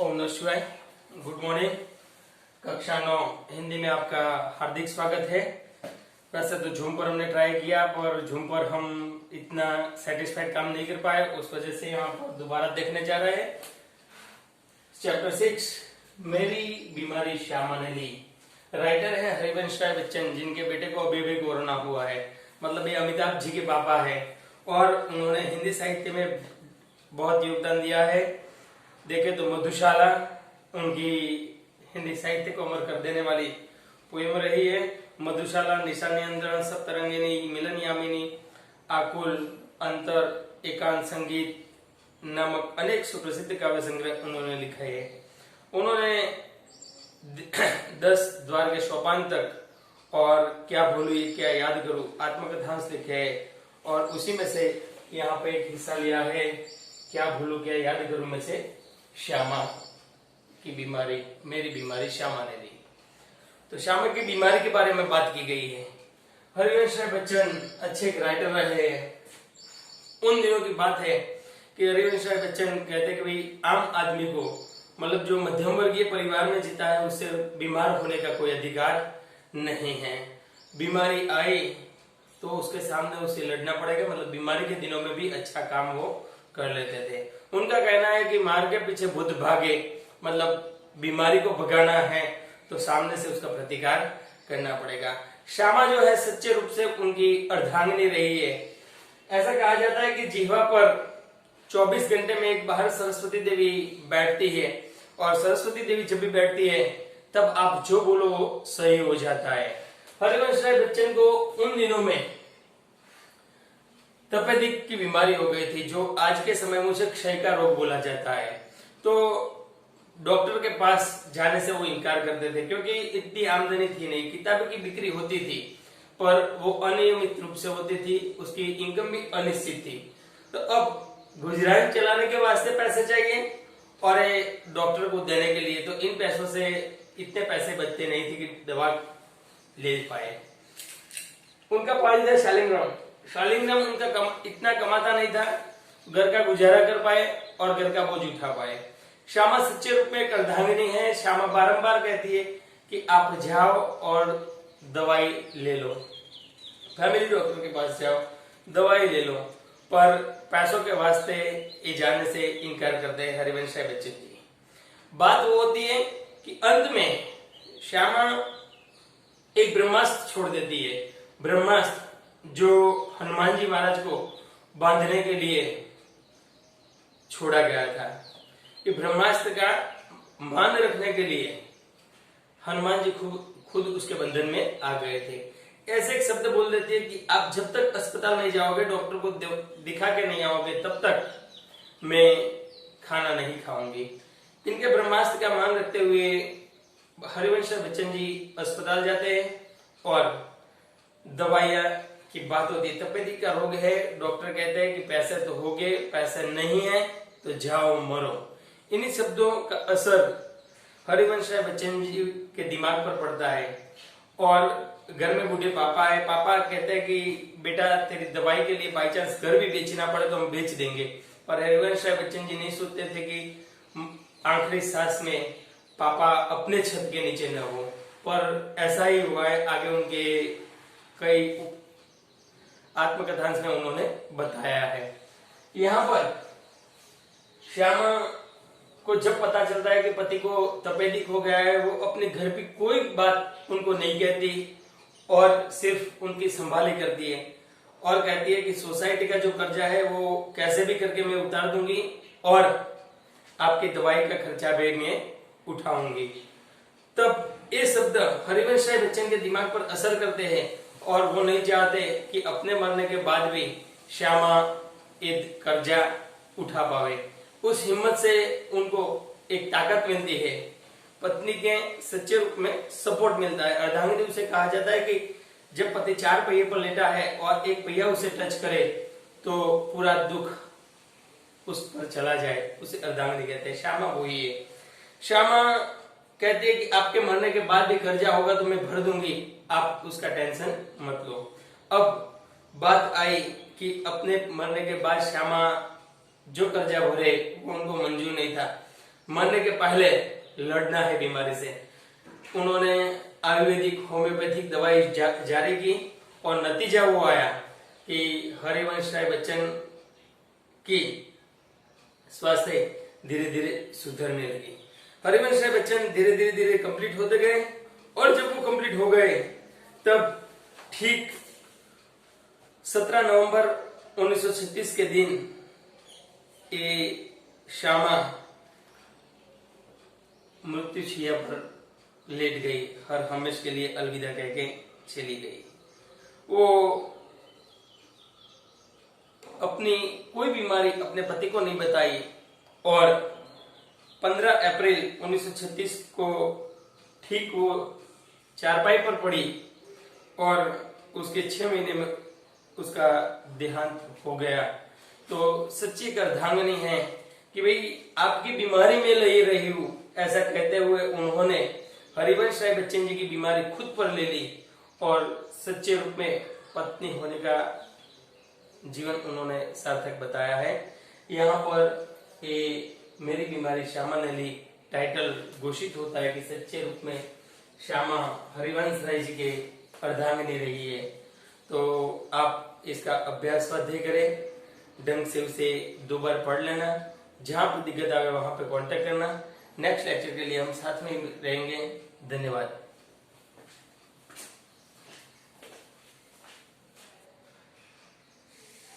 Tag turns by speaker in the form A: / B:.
A: ओम नमः शिवाय। Good morning. कक्षा 9 हिंदी में आपका हार्दिक स्वागत है। वैसे तो झूम पर हमने ट्राई किया पर झूम पर हम इतना सेटिस्फाइड काम नहीं कर पाए, उस वजह से यहाँ पर दोबारा देखने जा रहे हैं। चैप्टर 6 मेरी बीमारी श्यामा ने ली। राइटर है हरिवंश राय बच्चन, जिनके बेटे को अभी अभी कोरोना हुआ है। मतलब ये अमिताभ जी के पापा है और उन्होंने हिंदी साहित्य में बहुत योगदान दिया है। देखे तो मधुशाला उनकी हिंदी साहित्य को अमर कर देने वाली पोएम रही है। मधुशाला, निशा नियंत्रण, सप्तरंगिनी, मिलन यामिनी, आकुल, अंतर, एकांत संगीत नामक अनेक सुप्रसिद्ध काव्य संग्रह उन्होंने लिखे हैं। उन्होंने 10 द्वार के सोपान तक और क्या भूलू ये क्या याद करूं आत्मकथांश लिखे है और उसी में से यहाँ पे एक हिस्सा लिया है, क्या भूलू क्या याद करूं में से श्यामा की बीमारी, मेरी बीमारी श्यामा ने ली। तो श्यामा की बीमारी के बारे में बात की गई है। हरिवंश राय बच्चन अच्छे एक राइटर रहे हैं। उन दिनों की बात है कि हरिवंश राय बच्चन कहते कि भाई आम आदमी को, मतलब जो मध्यम वर्गीय परिवार में जीता है, उससे बीमार होने का कोई अधिकार नहीं है। बीमारी आई तो उसके सामने उसे लड़ना पड़ेगा। मतलब बीमारी के दिनों में भी अच्छा काम वो कर लेते थे। उनका कहना है कि मार के पीछे बुद्ध भागे, मतलब बीमारी को भगाना है तो सामने से उसका प्रतिकार करना पड़ेगा। श्यामा जो है सच्चे रूप से उनकी अर्धांगिनी रही है। ऐसा कहा जाता है कि जिह्वा पर 24 घंटे में एक बार सरस्वती देवी बैठती है और सरस्वती देवी जब भी बैठती है तब आप जो बोलो वो सही हो जाता है। हरिवंश राय बच्चन को उन दिनों में तपेदिक की बीमारी हो गई थी, जो आज के समय में उसे क्षय का रोग बोला जाता है। तो डॉक्टर के पास जाने से वो इनकार करते थे क्योंकि इतनी आमदनी थी नहीं। किताबों की बिक्री होती थी पर वो अनियमित रूप से होती थी, उसकी इनकम भी अनिश्चित थी। तो अब गुजरान चलाने के वास्ते पैसे चाहिए और डॉक्टर को देने के लिए, तो इन पैसों से इतने पैसे बचते नहीं थे कि दवा ले पाए। उनका पालित है शालिग्राम। शालिग्राम उनका इतना कमाता नहीं था, घर का गुजारा कर पाए और घर का बोझ उठा पाए। श्यामा सच्चे रूप में एक अर्धांगिनी है। श्यामा बारंबार कहती है कि आप जाओ और दवाई ले लो, फैमिली डॉक्टर के पास जाओ, दवाई ले लो, पर पैसों के वास्ते ये जाने से इनकार करते हैं हरिवंश राय बच्चन जी। बात वो होती है कि अंत में श्यामा एक ब्रह्मास्त्र छोड़ देती है। ब्रह्मास्त्र जो हनुमान जी महाराज को बांधने के लिए छोड़ा गया था। कि ब्रह्मास्त्र का मान रखने के लिए हनुमान जी खुद उसके बंधन में आ गए थे। ऐसे एक शब्द बोल देती है कि आप जब तक अस्पताल नहीं जाओगे, डॉक्टर को दिखा के नहीं आओगे, तब तक मैं खाना नहीं खाऊंगी। इनके ब्रह्मास्त्र का मान रखते हुए हरिवंश बच्चन जी अस्पताल जाते हैं और दवाइयां की बात होती है। तपेदिक का रोग है, डॉक्टर कहते हैं कि पैसे तो हो गए, पैसे नहीं है तो जाओ मरो। इन्हीं शब्दों का असर हरिवंश राय बच्चन जी के दिमाग पर पड़ता है और घर में बूढ़े पापा है। पापा कहते हैं कि बेटा तेरी दवाई के लिए बाई चांस घर भी बेचना पड़े तो हम बेच देंगे। पर हरिवंश राय बच्चन जी नहीं सोचते थे कि आखिरी सांस में पापा अपने छत के नीचे न हो, पर ऐसा ही हुआ है। आगे उनके कई आत्मकथांश में उन्होंने बताया है। यहाँ पर श्यामा को जब पता चलता है कि पति को तपेदिक हो गया है, वो अपने घर की कोई बात उनको नहीं कहती और सिर्फ उनकी संभाली करती है और कहती है कि सोसाइटी का जो कर्जा है वो कैसे भी करके मैं उतार दूंगी और आपकी दवाई का खर्चा भी मैं उठाऊंगी। तब ये शब्द हरिवंश राय बच्चन के दिमाग पर असर करते हैं और वो नहीं चाहते कि अपने मरने के बाद भी श्यामा ये कर्जा उठा पावे। उस हिम्मत से उनको एक ताकत मिलती है, पत्नी के सच्चे रूप में सपोर्ट मिलता है। अर्धांगिनी उसे कहा जाता है कि जब पति 4 पहिए पर लेटा है और एक पहिया उसे टच करे तो पूरा दुख उस पर चला जाए, उसे अर्धांगिनी कहते हैं। श्यामा वही है। श्यामा कहती है कि आपके मरने के बाद भी कर्जा होगा तो मैं भर दूंगी, आप उसका टेंशन मत लो। अब बात आई कि अपने मरने के बाद श्यामा जो कर्जा भरे वो उनको मंजूर नहीं था। मरने के पहले लड़ना है बीमारी से। उन्होंने आयुर्वेदिक होम्योपैथिक दवाई जारी की और नतीजा वो आया कि हरिवंश राय बच्चन की स्वास्थ्य धीरे धीरे सुधरने लगी। हरिवंश राय बच्चन धीरे धीरे कंप्लीट होते गए और जब वो कंप्लीट हो गए तब ठीक 17 नवंबर 1936 के दिन ये श्यामा मृत्युशैया पर लेट गई, हर हमेश के लिए अलविदा कह के चली गई। वो अपनी कोई बीमारी अपने पति को नहीं बताई और 15 अप्रैल 1936 को ठीक वो चारपाई पर पड़ी और उसके 6 महीने में उसका देहांत हो गया। तो सच्ची अर्धांगिनी है कि भाई आपकी बीमारी में ले रही हूं, ऐसा कहते हुए उन्होंने हरिवंश राय बच्चन जी की बीमारी खुद पर ले ली और सच्चे रूप में पत्नी होने का जीवन उन्होंने सार्थक बताया है। यहाँ पर ये मेरी बीमारी श्यामा ने ली टाइटल घोषित होता है कि सच्चे रूप में श्यामा हरिवंश राय जी के अर्धांगिनी रही है। तो आप इसका अभ्यास स्वाध्याय करें, ढंग से उसे 2 बार पढ़ लेना, जहां पर दिक्कत आवे वहां पे कांटेक्ट करना। नेक्स्ट लेक्चर के लिए हम साथ में रहेंगे। धन्यवाद।